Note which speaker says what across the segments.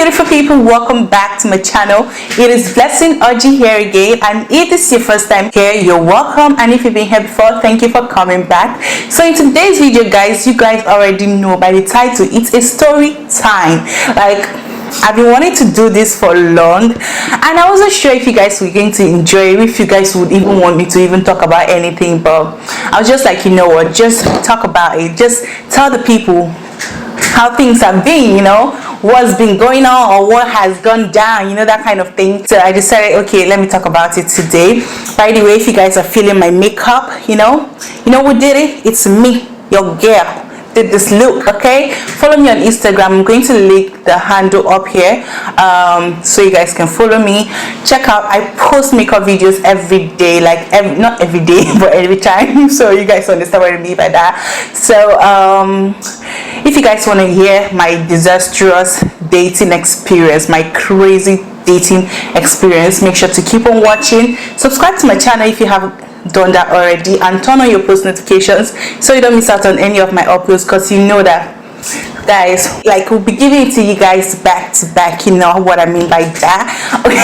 Speaker 1: beautiful people, welcome back to my channel. It is Blexynorji here again, and if this is your first time here, you're welcome, and if you've been here before, thank you for coming back. So in today's video, guys, you guys already know by the title, it's a story time. Like, I've been wanting to do this for long, and I wasn't sure if you guys were going to enjoy it, if you guys would even want me to even talk about anything, but I was just like, you know what, just talk about it, just tell the people how things have been, you know, what's been going on or what has gone down, you know, that kind of thing. So I decided, okay, let me talk about it today. By the way, if you guys are feeling my makeup, you know who did it? It's me, your girl, did this look. Okay, follow me on Instagram. I'm going to link the handle up here so you guys can follow me. Check out, I post makeup videos every day, like not every day but every time, so you guys understand what I mean by that. So if you guys want to hear my disastrous dating experience, my crazy dating experience, make sure to keep on watching. Subscribe to my channel if you haven't done that already, and turn on your post notifications so you don't miss out on any of my uploads, because you know that, guys, like, we'll be giving it to you guys back to back, you know what I mean by that. Okay.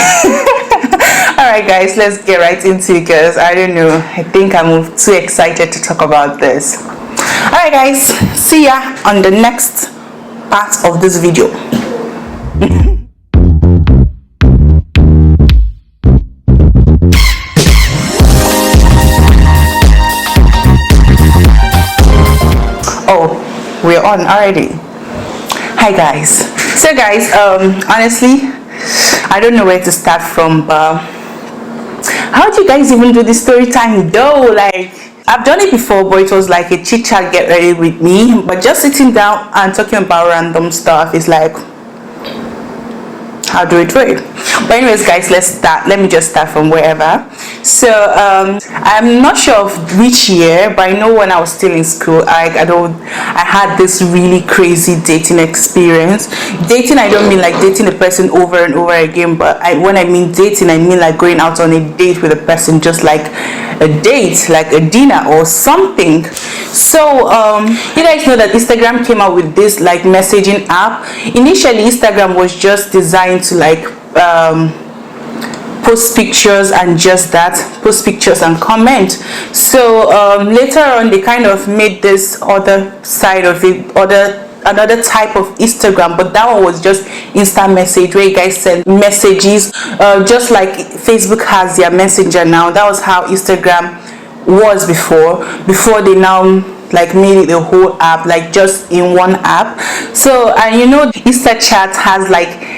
Speaker 1: All right, guys, let's get right into it, because I don't know, I think I'm too excited to talk about this. All right, guys, see ya on the next part of this video. Oh, we're on already. Hi guys. So guys, honestly, I don't know where to start from, but how do you guys even do this story time though? Like, I've done it before, but it was like a chit chat, get ready with me, but just sitting down and talking about random stuff is like, how do it work? But anyways, guys, let's start. Let me just start from wherever. So I'm not sure of which year, but I know when I was still in school, I had this really crazy dating experience. Dating, I don't mean like dating a person over and over again, but when I mean dating, I mean like going out on a date with a person, just like a date, like a dinner or something. So you guys know that Instagram came out with this like messaging app. Initially, Instagram was just designed to like post pictures and just that, post pictures and comment. So later on, they kind of made this other side of it, another type of Instagram, but that one was just instant message, where you guys send messages, just like Facebook has their messenger now. That was how Instagram was before they now like made it a whole app, like just in one app. So, and you know, Insta chat has like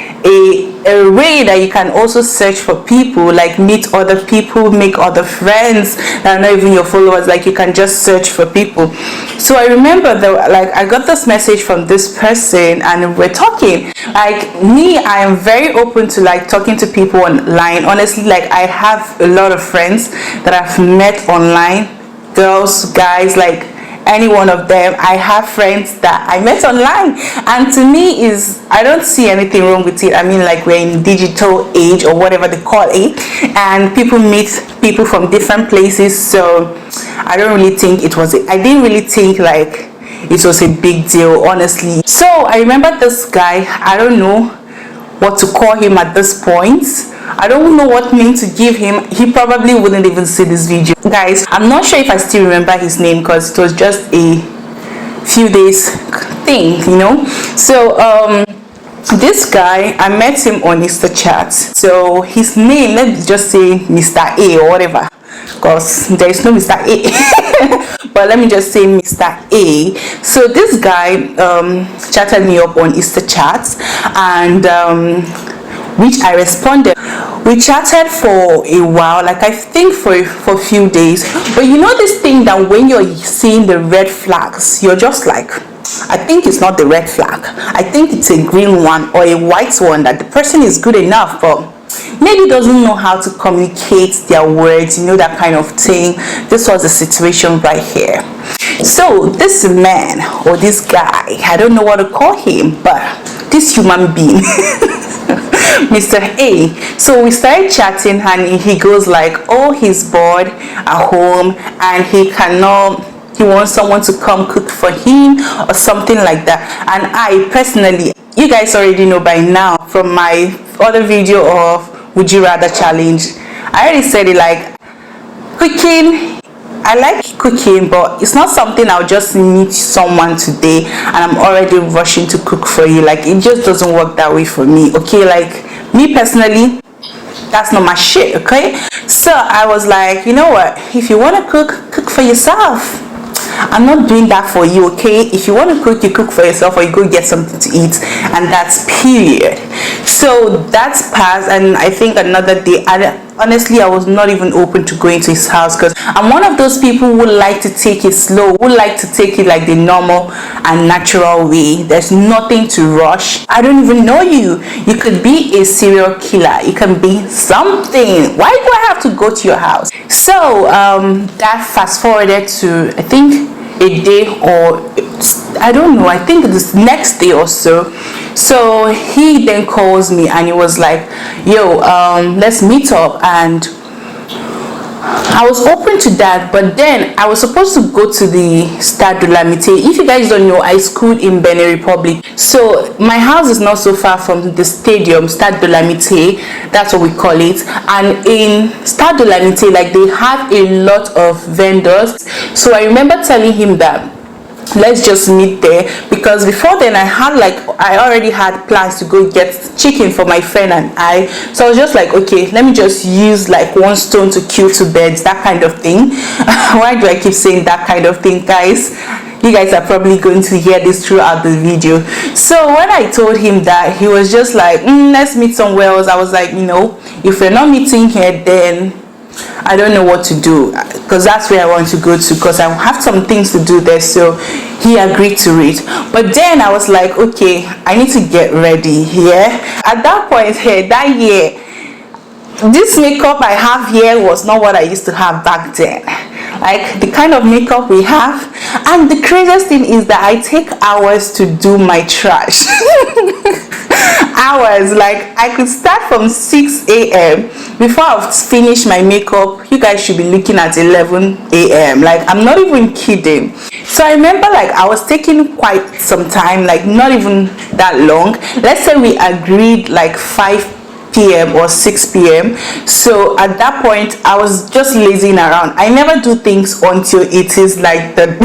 Speaker 1: a way that you can also search for people, like meet other people, make other friends that are not even your followers. Like, you can just search for people. So I remember that, like, I got this message from this person and we're talking. Like me, I am very open to like talking to people online. Honestly, like, I have a lot of friends that I've met online, girls, guys, like any one of them. I have friends that I met online, and to me I don't see anything wrong with it. I mean, like, we're in digital age or whatever they call it, and people meet people from different places. So I didn't really think like it was a big deal, honestly. So I remember this guy, I don't know what to call him at this point. I don't know what name to give him. He probably wouldn't even see this video, guys. I'm not sure if I still remember his name, because it was just a few days thing, you know. So this guy, I met him on Insta chat. So his name, let's just say Mr. A or whatever, because there is no Mr. A. But let me just say Mr. A. So this guy chatted me up on Insta chat, and which I responded. We chatted for a while, like I think for a few days. But you know this thing that when you're seeing the red flags, you're just like, I think it's not the red flag, I think it's a green one or a white one, that the person is good enough but maybe doesn't know how to communicate their words, you know, that kind of thing. This was the situation right here. So this man or this guy, I don't know what to call him, but this human being Mr. A. So we started chatting, and he goes like, oh, he's bored at home and he wants someone to come cook for him or something like that. And I personally, you guys already know by now from my other video of Would You Rather Challenge. I already said it, like, cooking, I like cooking, but it's not something I'll just meet someone today and I'm already rushing to cook for you. Like, it just doesn't work that way for me, okay? Like, me personally, that's not my shit, okay? So I was like, you know what, if you want to cook for yourself. I'm not doing that for you, okay? If you want to cook, you cook for yourself, or you go get something to eat, and that's period. So that's passed, and I think another day, honestly, I was not even open to going to his house, because I'm one of those people who like to take it slow, who like to take it like the normal and natural way. There's nothing to rush. I don't even know you. You could be a serial killer. You can be something. Why do I have to go to your house? So that fast forwarded to, I think, a day, or I don't know, I think this next day or so. So he then calls me and he was like, yo, let's meet up. And I was open to that, but then I was supposed to go to the Stade de l'Amitié. If you guys don't know, I schooled in Benin Republic, so my house is not so far from the stadium, Stade de l'Amitié, that's what we call it. And in Stade de l'Amitié, like, they have a lot of vendors. So I remember telling him that let's just meet there, because before then I already had plans to go get chicken for my friend and I. So I was just like, okay, let me just use like one stone to kill two birds, that kind of thing. Why do I keep saying that kind of thing, guys? You guys are probably going to hear this throughout the video. So when I told him that, he was just like, let's meet somewhere else. I was like, you know, if we're not meeting here, then I don't know what to do, because that's where I want to go to, because I have some things to do there. So he agreed to it. But then I was like, okay, I need to get ready here. At that point here, that year, this makeup I have here was not what I used to have back then. Like, the kind of makeup we have. And the craziest thing is that I take hours to do my trash. Hours. Like, I could start from 6 a.m. before I've finished my makeup. You guys should be looking at 11 a.m. Like, I'm not even kidding. So I remember, like, I was taking quite some time, like not even that long. Let's say we agreed like 5 p.m. or 6 p.m. So at that point, I was just lazing around. I never do things until it is like the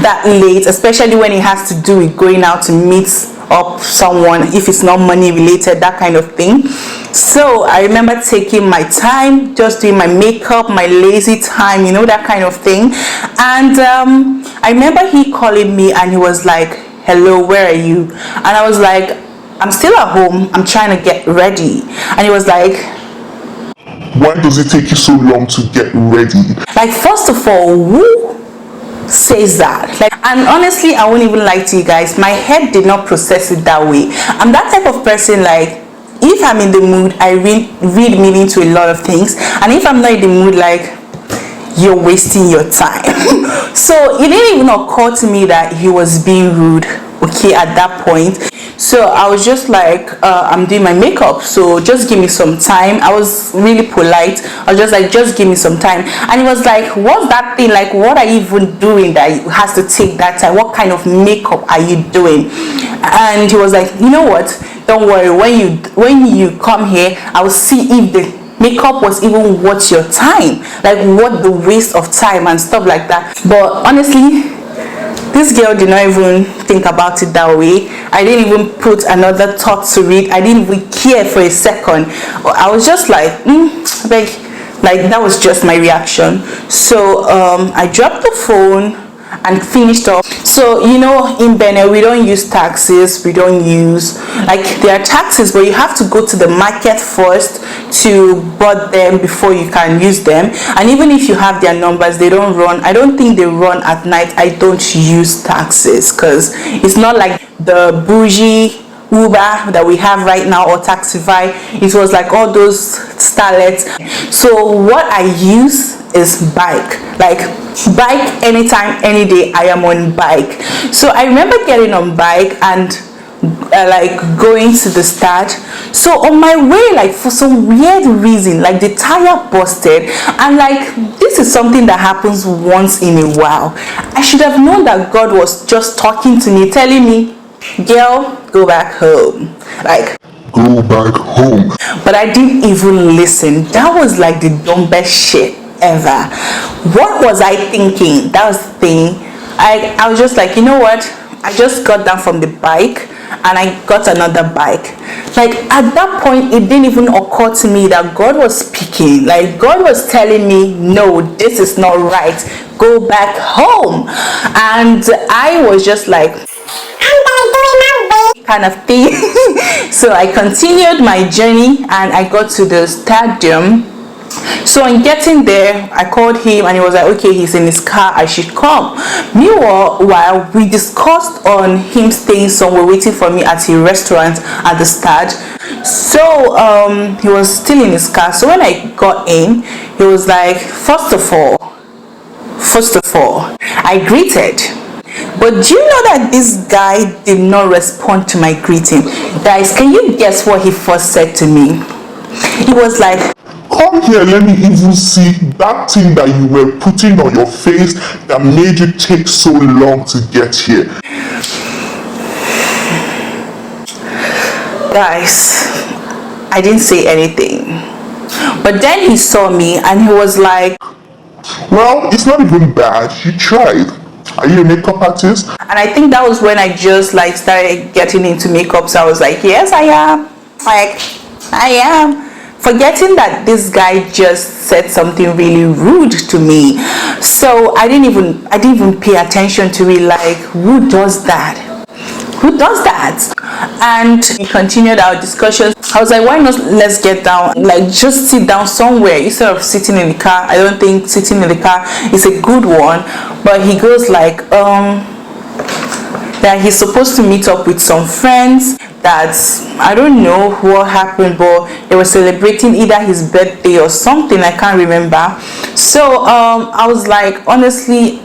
Speaker 1: that late, especially when it has to do with going out to meet up someone, if it's not money related, that kind of thing. So I remember taking my time, just doing my makeup, my lazy time, you know, that kind of thing. And I remember he calling me and he was like, hello, where are you? And I was like, I'm still at home, I'm trying to get ready. And he was like,
Speaker 2: why does it take you so long to get ready?
Speaker 1: Like, first of all, who says that? Like, and honestly, I won't even lie to you guys, my head did not process it that way. I'm that type of person, like, if I'm in the mood, I read meaning to a lot of things. And if I'm not in the mood, like, you're wasting your time. So it didn't even occur to me that he was being rude, okay, at that point. So I was just like, I'm doing my makeup, so just give me some time. I was really polite. I was just like, just give me some time. And he was like, what's that thing? Like, what are you even doing that has to take that time? What kind of makeup are you doing? And he was like, you know what? Don't worry. When you come here, I will see if the makeup was even worth your time, like what the waste of time and stuff like that. But honestly, this girl did not even think about it that way. I didn't even put another thought to it. I didn't even care for a second. I was just like, like that was just my reaction. So I dropped the phone and finished up. So, you know, in Benin we don't use taxis, we don't use, like, there are taxis, but you have to go to the market first to board them before you can use them. And even if you have their numbers, they don't run. I don't think they run at night. I don't use taxis because it's not like the bougie Uber that we have right now or Taxify. It was like all those starlets. So what I use is bike. Like, bike anytime, any day, I am on bike. So I remember getting on bike and like going to the start. So on my way, like, for some weird reason, like, the tire busted. And like, this is something that happens once in a while. I should have known that God was just talking to me, telling me, girl, go back home. Like,
Speaker 2: Go back home.
Speaker 1: but I didn't even listen. That was like the dumbest shit ever. What was I thinking? That was the thing. I was just like, you know what? I just got down from the bike and I got another bike. Like, at that point, it didn't even occur to me that God was speaking. Like, God was telling me, no, this is not right. Go back home. And I was just like, kind of thing. So I continued my journey and I got to the stadium. So on getting there, I called him and he was like, okay, he's in his car, I should come. Meanwhile, we discussed on him staying somewhere waiting for me at a restaurant at the start. So he was still in his car. So when I got in, he was like, first of all, I greeted. But do you know that this guy did not respond to my greeting? Guys, can you guess what he first said to me? He was like,
Speaker 2: Come here, let me even see that thing that you were putting on your face that made you take so long to get here.
Speaker 1: guys, I didn't say anything. But then he saw me and he was like,
Speaker 2: Well, it's not even bad. You tried. Are you a makeup artist?
Speaker 1: and I think that was when I just like started getting into makeup. So I was like, yes, I am. Like, I am. Forgetting that this guy just said something really rude to me. So I didn't even pay attention to it. Like, who does that? Who does that? And we continued our discussions. I was like, why not let's get down, like just sit down somewhere instead of sitting in the car. I don't think sitting in the car is a good one. But he goes like, that he's supposed to meet up with some friends. That I don't know what happened, but they were celebrating either his birthday or something. I can't remember. So I was like, honestly,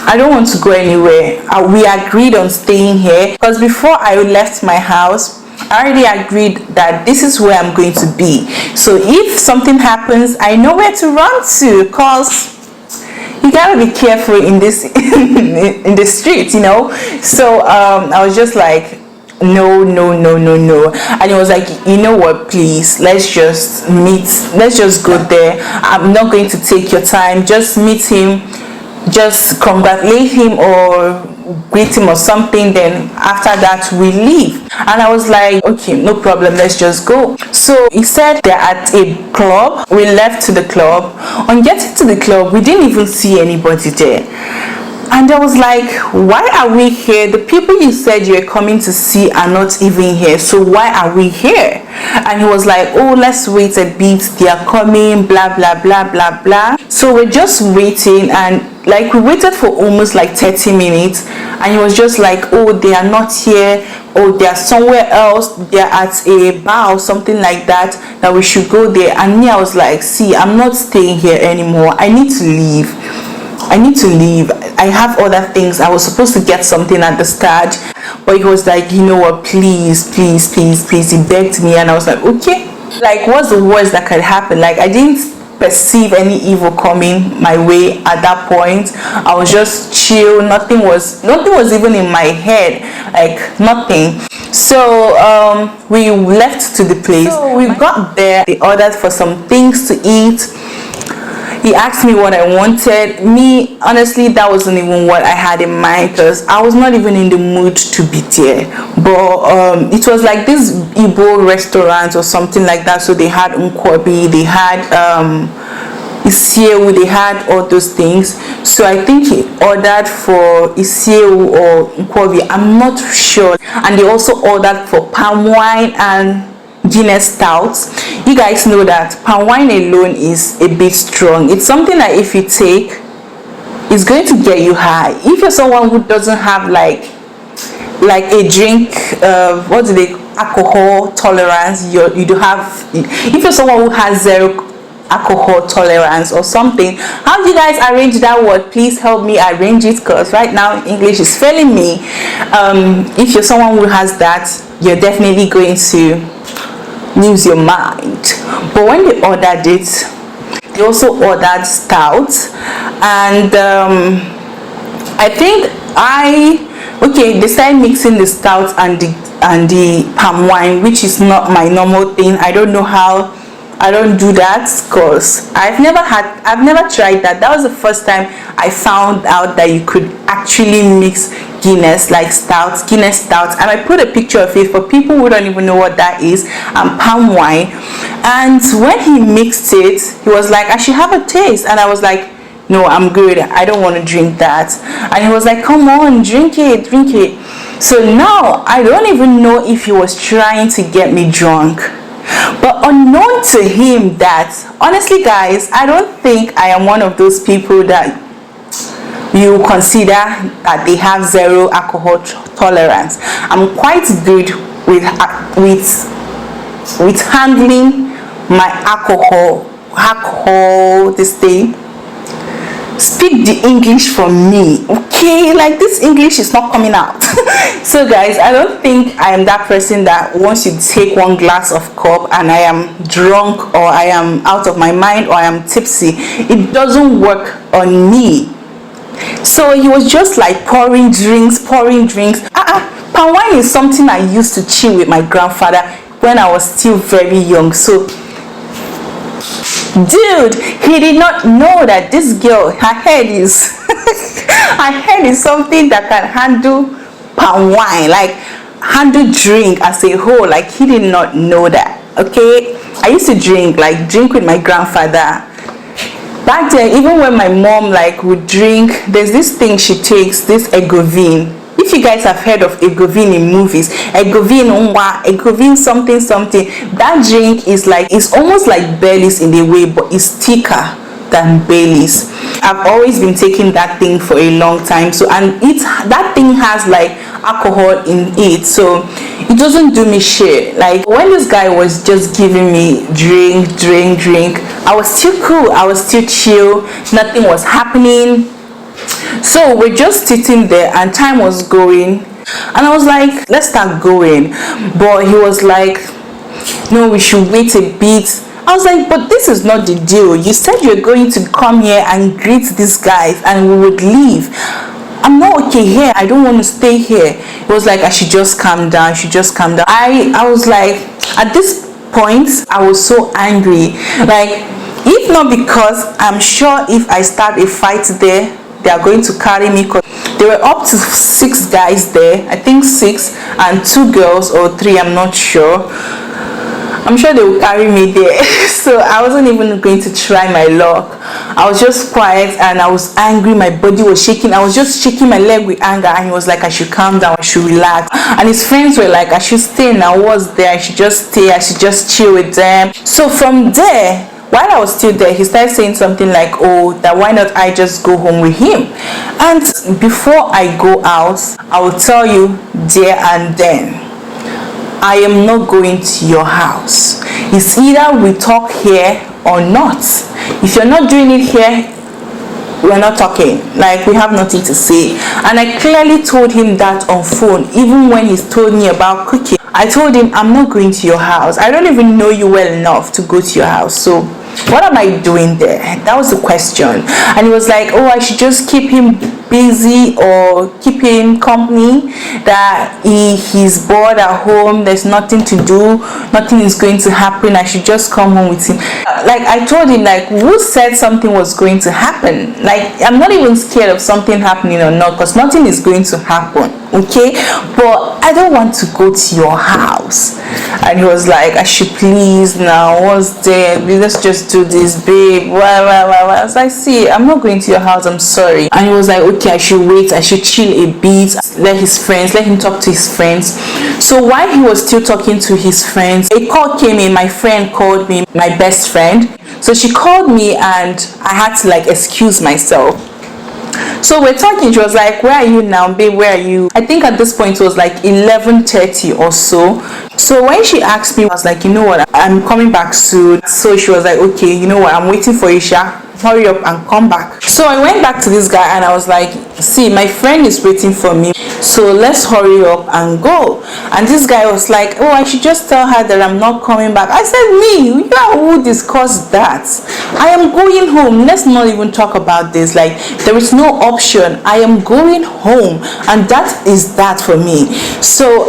Speaker 1: I don't want to go anywhere. We agreed on staying here because before I left my house, I already agreed that this is where I'm going to be. So if something happens, I know where to run to, because you gotta be careful in this in the streets, you know. So I was just like, no. And he was like, you know what, please, let's just meet, let's just go there. I'm not going to take your time. Just meet him, just congratulate him or greet him or something, then after that we leave. And I was like, okay, no problem, let's just go. So he said they're at a club. We left to the club. On getting to the club, we didn't even see anybody there. And I was like, why are we here? The people you said you were coming to see are not even here. So why are we here? And he was like, oh, let's wait a bit. They are coming, blah, blah, blah, blah, blah. So we're just waiting. And like we waited for almost like 30 minutes. And he was just like, oh, they are not here. Oh, they are somewhere else. They are at a bar or something like that. That we should go there. And me, I was like, see, I'm not staying here anymore. I need to leave. I have other things. I was supposed to get something at the start, but he was like, you know what, please. He begged me, and I was like, okay. Like, what's the worst that could happen? Like, I didn't perceive any evil coming my way at that point. I was just chill. Nothing was even in my head. Like, nothing. So we left to the place. So we got there. They ordered for some things to eat. He asked me what I wanted. Me, honestly, that wasn't even what I had in mind, because I was not even in the mood to be there. But it was like this Igbo restaurant or something like that. So they had nkwobi, they had isiewu, they had all those things. So I think he ordered for isiewu or nkwobi, I'm not sure. And they also ordered for palm wine and Guinness stouts. You guys know that palm wine alone is a bit strong. It's something that if you take, it's going to get you high. If you're someone who doesn't have like a drink, alcohol tolerance, you do have. If you're someone who has zero alcohol tolerance or something, how do you guys arrange that word? Please help me arrange it, because right now English is failing me. If you're someone who has that, you're definitely going to lose your mind. But when they ordered it, they also ordered stout, and I think I Okay, they started mixing the stout and the palm wine, which is not my normal thing. I don't know how. I don't do that because I've never tried that. That was the first time I found out that you could actually mix Guinness, like Guinness stout, and I put a picture of it for people who don't even know what that is, and palm wine. And when he mixed it, he was like, I should have a taste, and I was like, no, I'm good, I don't want to drink that. And he was like, come on, drink it. So now I don't even know if he was trying to get me drunk. But unknown to him that, honestly guys, I don't think I am one of those people that you consider that they have zero alcohol tolerance. I'm quite good with handling my alcohol this thing. Speak the English for me, okay? Like, this English is not coming out. So guys, I don't think I am that person that once you take one glass of cup and I am drunk, or I am out of my mind, or I am tipsy. It doesn't work on me. So he was just like pouring drinks. Palm wine is something I used to chill with my grandfather when I was still very young. So dude, he did not know that this girl, her head is something that can handle palm wine, like handle drink as a whole. Like, he did not know that. Okay, I used to drink with my grandfather back then. Even when my mom would drink, there's this thing she takes, this Egovine. If you guys have heard of Egovine in movies, Egovine something, that drink is it's almost like Baileys in a way, but it's thicker than Baileys. I've always been taking that thing for a long time. So, and that thing has alcohol in it, so it doesn't do me shit. Like, when this guy was just giving me drink, I was still cool, I was still chill, nothing was happening. So we're just sitting there and time was going, and I was like, let's start going. But he was like, no, we should wait a bit. I was like, but this is not the deal. You said you're going to come here and greet these guys and we would leave. I'm not okay here, I don't want to stay here. It was like, I should just calm down, I was like, at this point I was so angry. Like, if not because I'm sure if I start a fight there, they are going to carry me, because there were up to 6 guys there, I think 6, and 2 girls or 3, I'm not sure. I'm sure they will carry me there. So I wasn't even going to try my luck. I was just quiet and I was angry. My body was shaking. I was just shaking my leg with anger, and he was like, I should calm down, I should relax. And his friends were like, I should stay now. What's there? I should just stay, I should just chill with them. So from there, while I was still there, he started saying something like, oh, that why not I just go home with him. And before I go out, I will tell you there and then, I am not going to your house. It's either we talk here or not. If you're not doing it here, we're not talking. Like, we have nothing to say. And I clearly told him that on phone. Even when he told me about cooking, I told him, I'm not going to your house. I don't even know you well enough to go to your house. So what am I doing there? That was the question. And he was like, oh, I should just keep him busy or keep him company, that he's bored at home, there's nothing to do, nothing is going to happen, I should just come home with him. Like, I told him, like, who said something was going to happen? Like, I'm not even scared of something happening or not, because nothing is going to happen, okay? But I don't want to go to your house. And he was like, I should please now, what's there, let's just do this, babe. I was like, see, I'm not going to your house, I'm sorry. And he was like, okay, I should wait, I should chill a bit, let him talk to his friends. So while he was still talking to his friends, a call came in. My friend called me, my best friend. So she called me and I had to excuse myself. So we're talking, she was like, where are you now, babe, where are you? I think at this point it was 11:30 or so. So when she asked me, I was like, you know what, I'm coming back soon. So she was like, okay, you know what, I'm waiting for you, Sha, hurry up and come back. So I went back to this guy and I was like, see, my friend is waiting for me. so let's hurry up and go. And this guy was like, oh, I should just tell her that I'm not coming back. I said, me, you are who discussed that? I am going home. Let's not even talk about this. Like, there is no option. I am going home, and that is that for me. So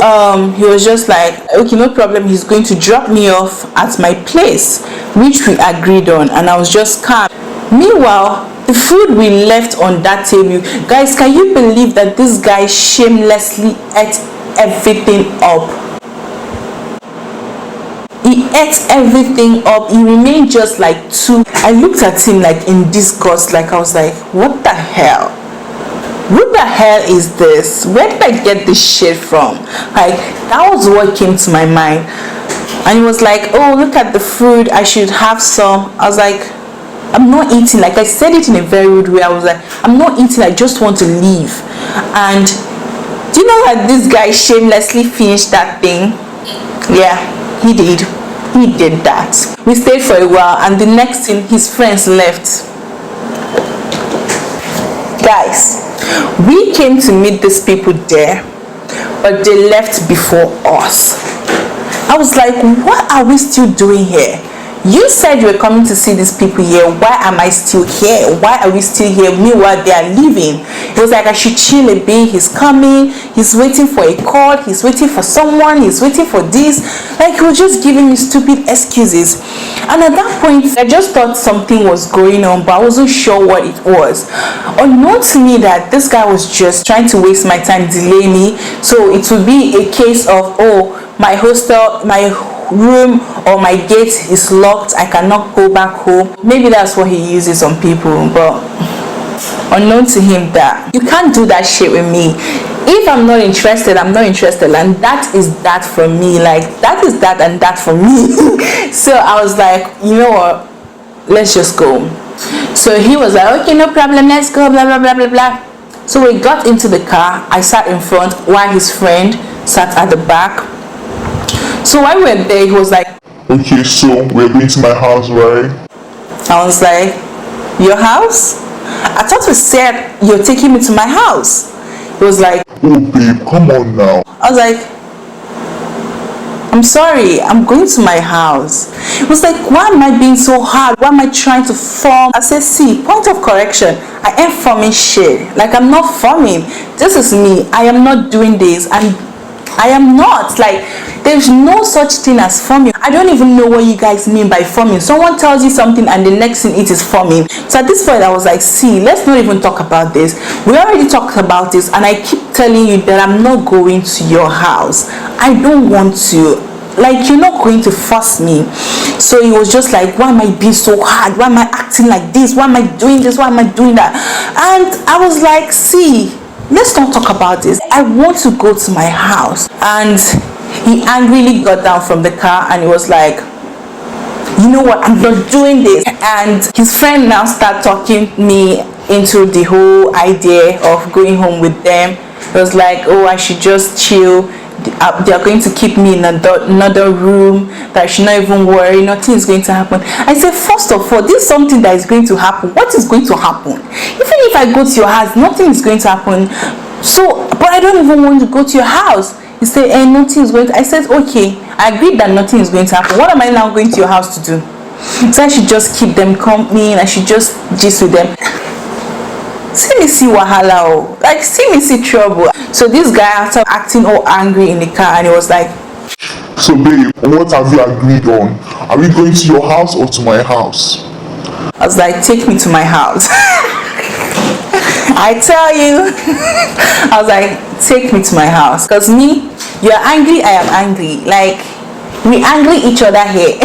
Speaker 1: he was just like, okay, no problem, he's going to drop me off at my place, which we agreed on, and I was just calm. Meanwhile, the food we left on that table, guys, can you believe that this guy shamelessly ate everything up? He ate everything up. He remained just like two. I looked at him like in disgust, like I was like, what the hell? Who the hell is this? Where did I get this shit from? Like, that was what came to my mind. And he was like, oh, look at the food, I should have some. I was like, I'm not eating. Like, I said it in a very rude way. I was like, I'm not eating, I just want to leave. And do you know that this guy shamelessly finished that thing? Yeah, he did. He did that. We stayed for a while, and the next thing, his friends left. Guys, we came to meet these people there, but they left before us. I was like, what are we still doing here? You said you were coming to see these people here. Why am I still here? Why are we still here? Meanwhile, they are leaving. It was like I should chill a bit. He's coming. He's waiting for a call. He's waiting for someone. He's waiting for this. Like, he was just giving me stupid excuses. And at that point, I just thought something was going on, but I wasn't sure what it was. Unknown to me that this guy was just trying to waste my time, delay me. So it would be a case of, oh, my hostel, my room or my gate is locked, I cannot go back home. Maybe that's what he uses on people, but unknown to him that you can't do that shit with me. If I'm not interested, I'm not interested, and that is that for me. Like, that is that and that for me. So I was like, you know what, let's just go. So he was like, okay, no problem, let's go, blah blah blah blah blah. So we got into the car. I sat in front while his friend sat at the back. So while we were there, he was like,
Speaker 2: okay, so we're going to my house, right?
Speaker 1: I was like, your house? I thought you said you're taking me to my house. He was like,
Speaker 2: oh babe, come on now.
Speaker 1: I was like, I'm sorry, I'm going to my house. He was like, why am I being so hard? Why am I trying to form? I said, see, point of correction, I ain't forming shit. Like, I'm not forming. This is me. I am not doing this. I am not. Like, there's no such thing as forming. I don't even know what you guys mean by forming. Someone tells you something and the next thing it is forming. So at this point I was like, see, let's not even talk about this. We already talked about this, and I keep telling you that I'm not going to your house. I don't want to. Like, you're not going to force me. So he was just like, why am I being so hard? Why am I acting like this? Why am I doing this? Why am I doing that? And I was like, see, let's not talk about this. I want to go to my house. And he angrily got down from the car and he was like, you know what, I'm not doing this. And his friend now started talking me into the whole idea of going home with them. It was like, oh, I should just chill. They're going to keep me in another room, that I should not even worry, nothing is going to happen. I said, first of all, this is something that is going to happen. What is going to happen? Even if I go to your house, nothing is going to happen. So, but I don't even want to go to your house. He said, nothing is going to. I said, okay, I agreed that nothing is going to happen. What am I now going to your house to do? So I should just keep them company and I should just gist with them. See me see wahala, oh. Like, see me see trouble. So this guy, after acting all angry in the car, and he was like,
Speaker 2: so babe, what have you agreed on? Are we going to your house or to my house?
Speaker 1: I was like, take me to my house. I tell you. I was like, take me to my house. Because me, you're angry, I am angry. Like, we angry each other here.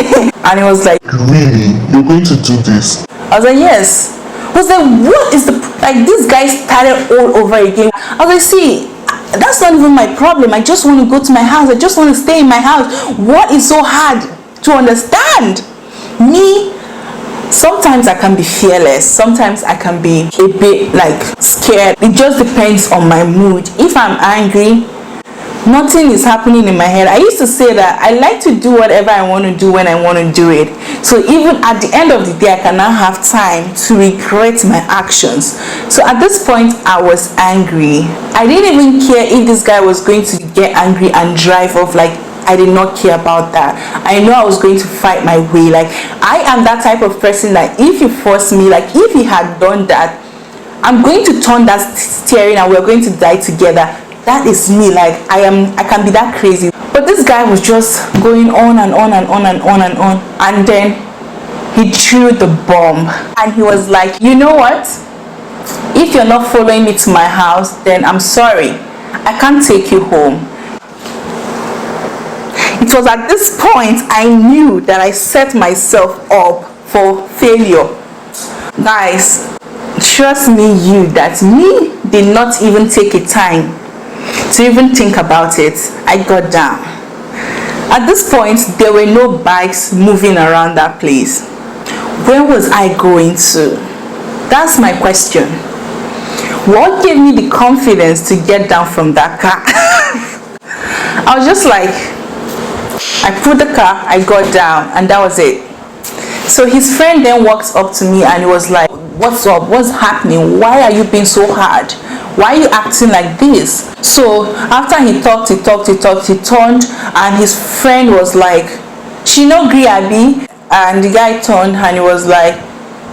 Speaker 1: And he was like,
Speaker 2: really? You're going to do this?
Speaker 1: I was like, yes. I was like, what is the, like, this guy started all over again. I was like, see, that's not even my problem. I just want to go to my house. I just want to stay in my house. What is so hard to understand? Me, sometimes I can be fearless. Sometimes I can be a bit like scared. It just depends on my mood. If I'm angry, Nothing is happening in my head. I used to say that I like to do whatever I want to do when I want to do it. So even at the end of the day, I can now have time to regret my actions. So at this point, I was angry. I didn't even care if this guy was going to get angry and drive off. Like, I did not care about that. I know I was going to fight my way. Like, I am that type of person that if you force me, like if he had done that, I'm going to turn that steering and we're going to die together. That is me. Like, I can be that crazy. But this guy was just going on and on and on and on and on. And then he threw the bomb. And he was like, you know what? If you're not following me to my house, then I'm sorry. I can't take you home. It was at this point I knew that I set myself up for failure. Guys, trust me, that me did not even take a time to even think about it. I got down. At this point, there were no bikes moving around that place. Where was I going to? That's my question. What gave me the confidence to get down from that car? I was just like, I put the car, I got down, and that was it. So his friend then walked up to me and he was like, what's up? What's happening? Why are you being so hard? Why are you acting like this? So after he talked, he turned, and his friend was like, she no gree abi? And the guy turned and he was like,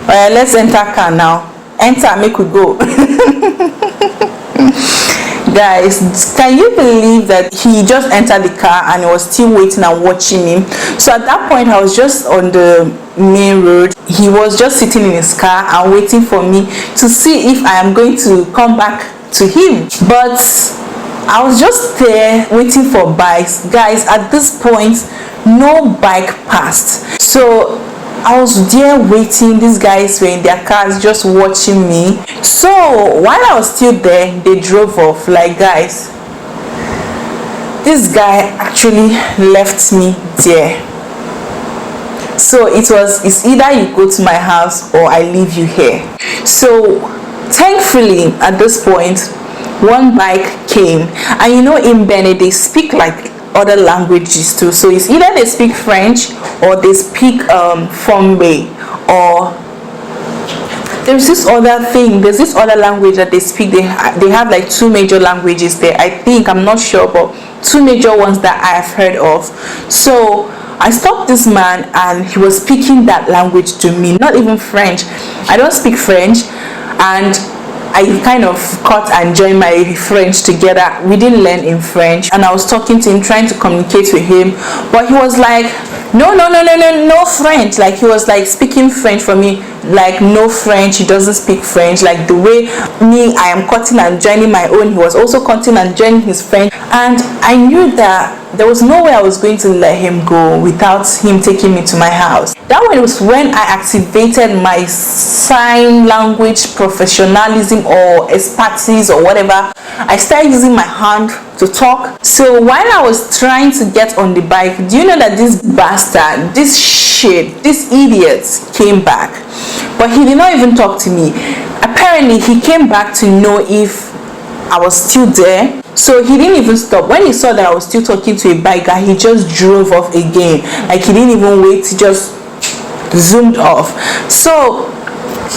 Speaker 1: let's enter car now. Enter, make we go. Guys, can you believe that he just entered the car and he was still waiting and watching him? So at that point, I was just on the main road. He was just sitting in his car and waiting for me to see if I am going to come back to him. But I was just there waiting for bikes. Guys, at this point, no bike passed. So I was there waiting. These guys were in their cars just watching me. So while I was still there, they drove off. Like, guys, this guy actually left me there. So it's either you go to my house or I leave you here. So thankfully at this point, one bike came, and you know, in Benin they speak like other languages too. So it's either they speak French or they speak Fombe, or there's this other language that they speak. They have like two major languages there, I think. I'm not sure, but two major ones that I have heard of. So I stopped this man and he was speaking that language to me, not even French. I don't speak French, and I kind of cut and joined my French together. We didn't learn in French, and I was talking to him, trying to communicate with him, but he was like, no French. Like, he was like speaking French for me, like no French. He doesn't speak French. Like the way I am cutting and joining my own, he was also cutting and joining his French. And I knew that there was no way I was going to let him go without him taking me to my house. That was when I activated my sign language professionalism or expertise or whatever. I started using my hand to talk. So while I was trying to get on the bike, do you know that this bastard, this idiot came back? But he did not even talk to me. Apparently he came back to know if I was still there. So he didn't even stop. When he saw that I was still talking to a bike guy, he just drove off again. Like, he didn't even wait, he just zoomed off. So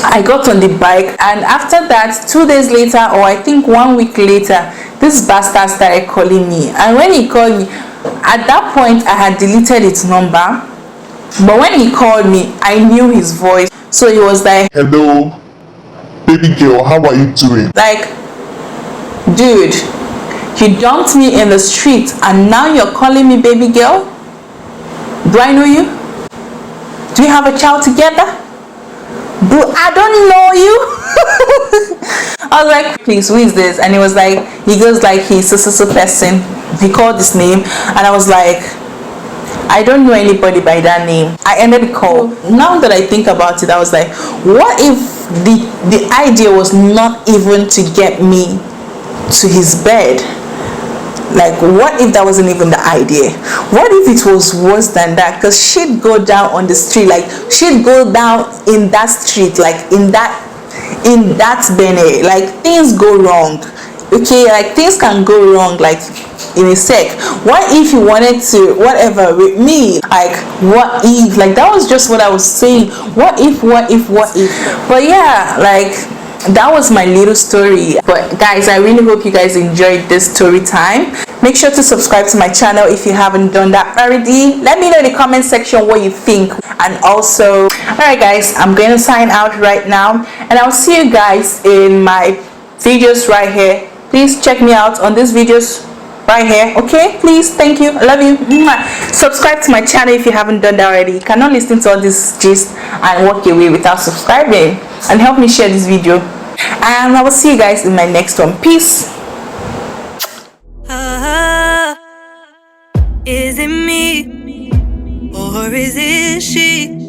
Speaker 1: I got on the bike, and after that, 2 days later, or I think 1 week later, this bastard started calling me. And when he called me, at that point I had deleted his number, but when he called me, I knew his voice. So he was like,
Speaker 2: hello, baby girl, how are you doing?
Speaker 1: Like, dude, you dumped me in the street and now you're calling me baby girl? Do I know you? Do we have a child together? Bro, I don't know you. I was like, please, who is this? And he was like, he goes like, he's a person. He called his name, and I was like, I don't know anybody by that name. I ended the call. Now that I think about it, I was like, what if the idea was not even to get me to his bed? Like, what if that wasn't even the idea? What if it was worse than that? Because she'd go down on the street, like she'd go down in that street, like in that Benin, like things go wrong Okay, like things can go wrong like in a sec. What if you wanted to whatever with me, like what if, like that was just what I was saying, what if, but yeah, like that was my little story. But guys, I really hope you guys enjoyed this story time. Make sure to subscribe to my channel if you haven't done that already. Let me know in the comment section what you think. And also, all right guys, I'm going to sign out right now, and I'll see you guys in my videos right here. Please check me out on these videos right here, okay? Please, thank you, I love you. Subscribe to my channel if you haven't done that already. You cannot listen to all this gist and walk away without subscribing, and help me share this video. And I will see you guys in my next one. Peace.
Speaker 3: Is it me or is it she?